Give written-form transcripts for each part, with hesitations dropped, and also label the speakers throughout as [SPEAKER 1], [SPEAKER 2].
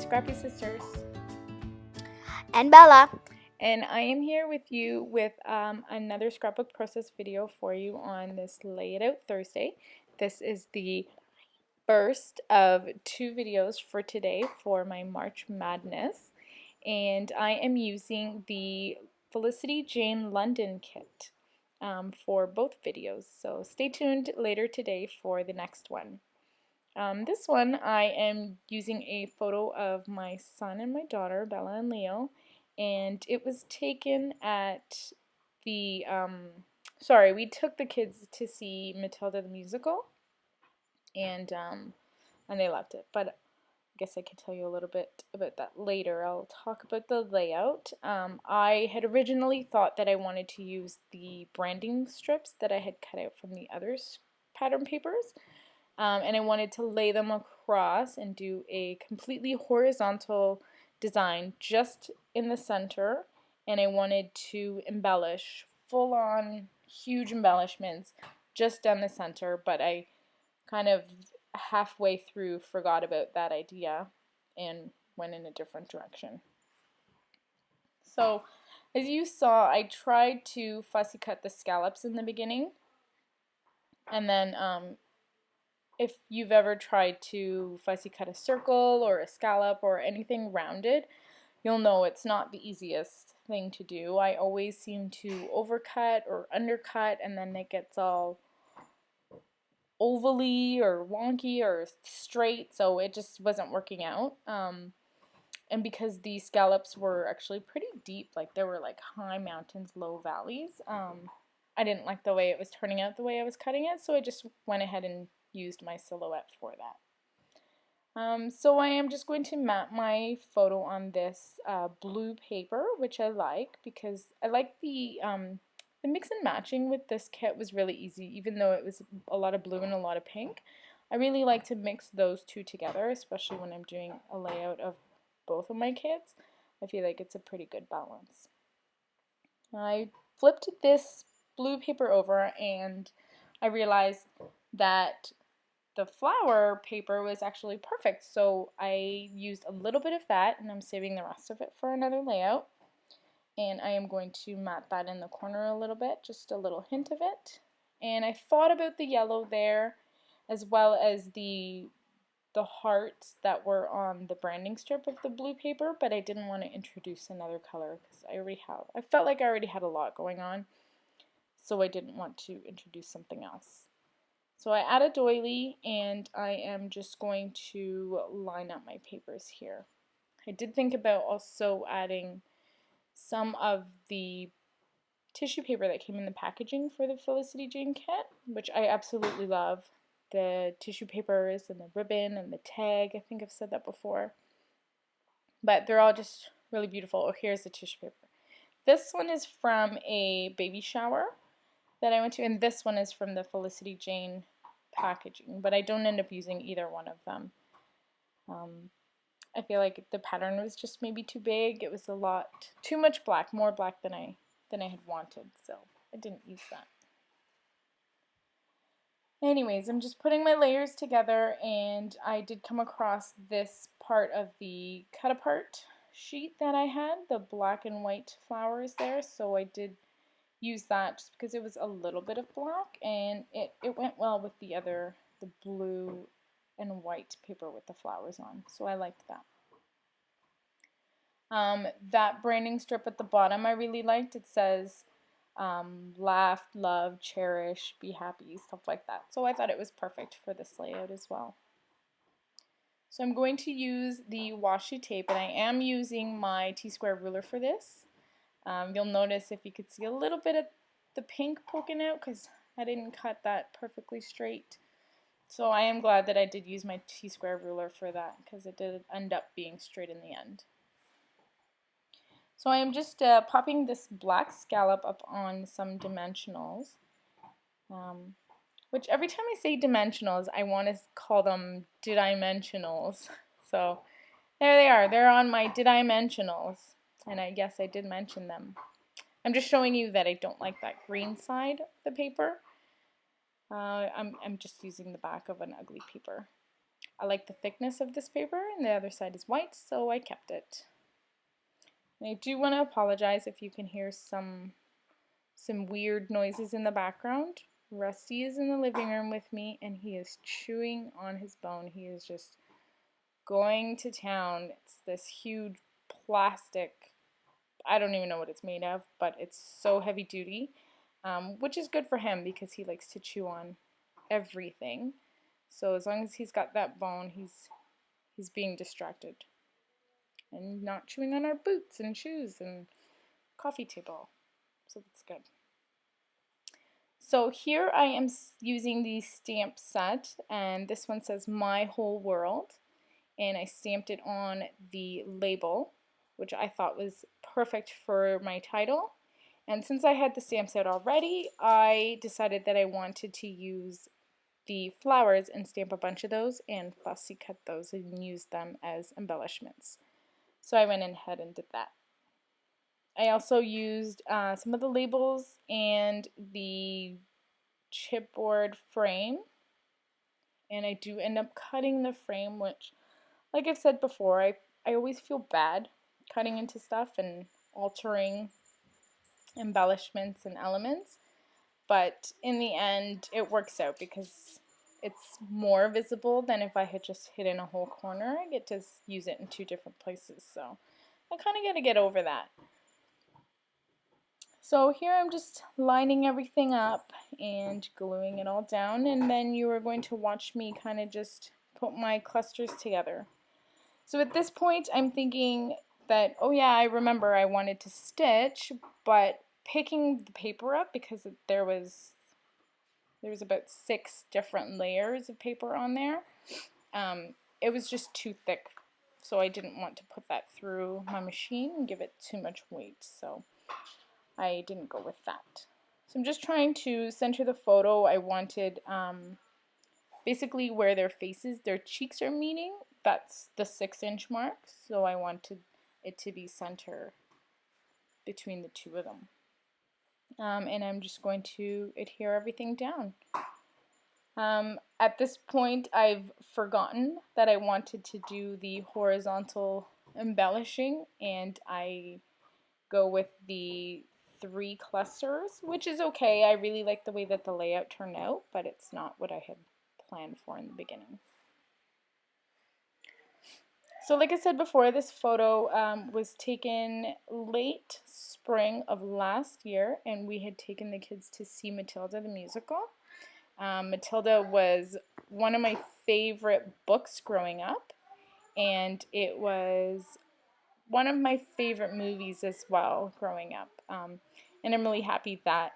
[SPEAKER 1] Scrappy Sisters.
[SPEAKER 2] And Bella.
[SPEAKER 1] And I am here with you with another scrapbook process video for you on this Lay It Out Thursday. This is the first of 2 videos for today for my March Madness. And I am using the Felicity Jane London kit for both videos. So stay tuned later today for the next one. This one I am using a photo of my son and my daughter, Bella and Leo, and it was taken at the, we took the kids to see Matilda the musical, and they loved it, but I guess I could tell you a little bit about that later. I'll talk about the layout. I had originally thought that I wanted to use the branding strips that I had cut out from the other pattern papers. And I wanted to lay them across and do a completely horizontal design just in the center, and I wanted to embellish full-on huge embellishments just down the center, but I kind of halfway through forgot about that idea and went in a different direction. So as you saw, I tried to fussy cut the scallops in the beginning, and then if you've ever tried to fussy cut a circle or a scallop or anything rounded, you'll know it's not the easiest thing to do. I always seem to overcut or undercut, and then it gets all ovally or wonky or straight, so it just wasn't working out. And because the scallops were actually pretty deep, like there were like high mountains, low valleys, I didn't like the way it was turning out the way I was cutting it, so I just went ahead and used my silhouette for that. So I am just going to map my photo on this blue paper, which I like because I like the mix and matching with this kit was really easy, even though it was a lot of blue and a lot of pink. I really like to mix those two together, especially when I'm doing a layout of both of my kits. I feel like it's a pretty good balance. I flipped this blue paper over and I realized that the flower paper was actually perfect, so I used a little bit of that and I'm saving the rest of it for another layout, and I am going to map that in the corner a little bit, just a little hint of it. And I thought about the yellow there as well as the hearts that were on the branding strip of the blue paper, but I didn't want to introduce another color because I felt like I already had a lot going on, so I didn't want to introduce something else. So I add a doily and I am just going to line up my papers here. I did think about also adding some of the tissue paper that came in the packaging for the Felicity Jane kit, which I absolutely love. The tissue papers and the ribbon and the tag, I think I've said that before. But they're all just really beautiful. Oh, here's the tissue paper. This one is from a baby shower that I went to, and this one is from the Felicity Jane packaging, but I don't end up using either one of them. I feel like the pattern was just maybe too big. It was a lot too much black, more black than I had wanted, so I didn't use that. Anyways, I'm just putting my layers together, and I did come across this part of the cut apart sheet that I had, the black and white flowers there, so I did use that just because it was a little bit of black, and it went well with the blue and white paper with the flowers on, so I liked that. That branding strip at the bottom I really liked. It says laugh, love, cherish, be happy, stuff like that, so I thought it was perfect for this layout as well. So I'm going to use the washi tape, and I am using my T-square ruler for this. You'll notice if you could see a little bit of the pink poking out because I didn't cut that perfectly straight. So I am glad that I did use my T-square ruler for that because it did end up being straight in the end. So I am just popping this black scallop up on some dimensionals, which every time I say dimensionals I want to call them dimensionals. So there they are. They're on my dimensionals. And I guess I did mention them. I'm just showing you that I don't like that green side of the paper. I'm just using the back of an ugly paper. I like the thickness of this paper, and the other side is white, so I kept it. And I do want to apologize if you can hear some weird noises in the background. Rusty is in the living room with me, and he is chewing on his bone. He is just going to town. It's this huge plastic, I don't even know what it's made of, but it's so heavy duty, which is good for him because he likes to chew on everything. So as long as he's got that bone, he's being distracted and not chewing on our boots and shoes and coffee table. So that's good. So here I am using the stamp set, and this one says My Whole World, and I stamped it on the label, which I thought was perfect for my title. And since I had the stamp set already, I decided that I wanted to use the flowers and stamp a bunch of those and fussy cut those and use them as embellishments. So I went ahead and did that. I also used some of the labels and the chipboard frame, and I do end up cutting the frame, which, like I've said before, I always feel bad cutting into stuff and altering embellishments and elements, but in the end it works out because it's more visible than if I had just hidden a whole corner. I get to use it in two different places, so I kind of got to get over that. So here I'm just lining everything up and gluing it all down, and then you are going to watch me kind of just put my clusters together. So at this point I'm thinking that, oh yeah, I remember I wanted to stitch, but picking the paper up, because there was about 6 different layers of paper on there, it was just too thick, so I didn't want to put that through my machine and give it too much weight, so I didn't go with that. So I'm just trying to center the photo. I wanted basically where their faces, their cheeks are meeting, that's the 6-inch mark, so I wanted it to be center between the two of them. And I'm just going to adhere everything down. At this point, I've forgotten that I wanted to do the horizontal embellishing, and I go with the 3 clusters, which is okay. I really like the way that the layout turned out, but it's not what I had planned for in the beginning. So like I said before, this photo was taken late spring of last year, and we had taken the kids to see Matilda the musical. Matilda was one of my favorite books growing up, and it was one of my favorite movies as well growing up. And I'm really happy that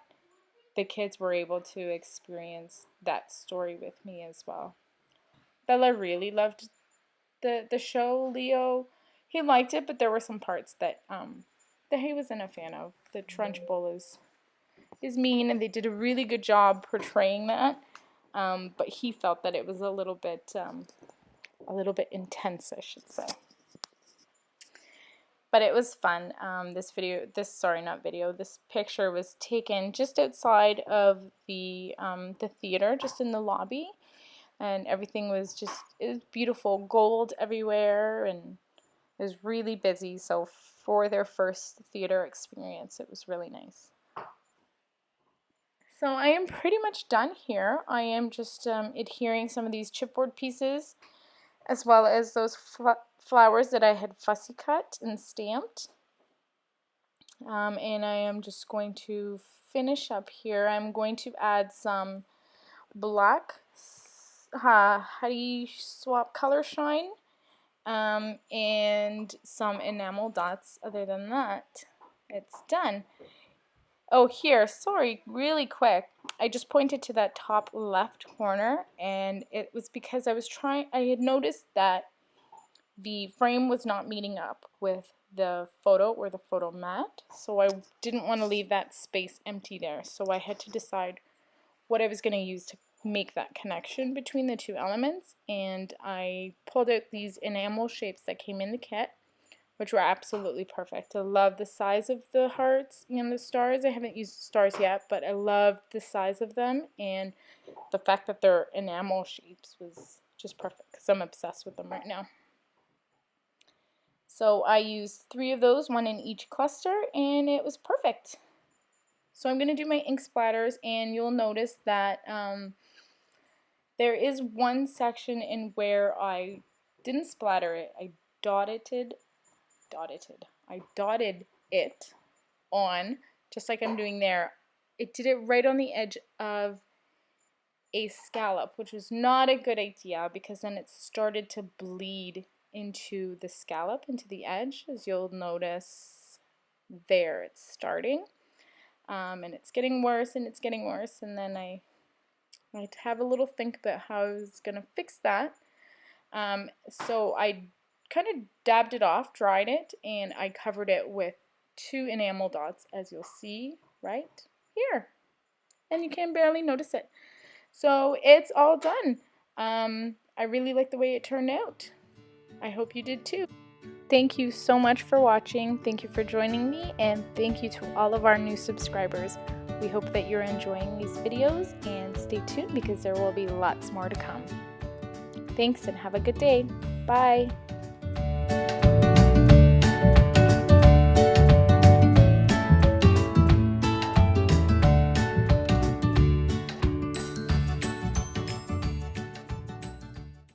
[SPEAKER 1] the kids were able to experience that story with me as well. Bella really loved the show. Leo, he liked it, but there were some parts that he wasn't a fan of. The Trunchbull is mean, and they did a really good job portraying that. But he felt that it was a little bit intense, I should say. But it was fun. This picture was taken just outside of the theater, just in the lobby, and everything was it was beautiful, gold everywhere, and it was really busy. So for their first theater experience, it was really nice. So I am pretty much done here. I am just adhering some of these chipboard pieces, as well as those flowers that I had fussy cut and stamped. And I am just going to finish up here. I'm going to add some black Honey Swap Color Shine and some enamel dots. Other than that, it's done. Oh, here, sorry, really quick. I just pointed to that top left corner, and it was because I had noticed that the frame was not meeting up with the photo or the photo mat, so I didn't want to leave that space empty there. So I had to decide what I was going to use to make that connection between the two elements, and I pulled out these enamel shapes that came in the kit, which were absolutely perfect. I love the size of the hearts and the stars. I haven't used the stars yet, but I love the size of them, and the fact that they're enamel shapes was which is perfect because I'm obsessed with them right now. So I used 3 of those, 1 in each cluster, and it was perfect. So I'm going to do my ink splatters, and you'll notice that there is one section in where I didn't splatter it. I dotted it on, just like I'm doing there. It did it right on the edge of a scallop, which was not a good idea because then it started to bleed into the scallop, into the edge, as you'll notice there. It's starting, and it's getting worse, and it's getting worse, and then I had to have a little think about how I was going to fix that. So I kind of dabbed it off, dried it, and I covered it with 2 enamel dots, as you'll see right here, and you can barely notice it. So it's all done. I really like the way it turned out. I hope you did too. Thank you so much for watching. Thank you for joining me, and thank you to all of our new subscribers. We hope that you're enjoying these videos, and stay tuned because there will be lots more to come. Thanks and have a good day. Bye.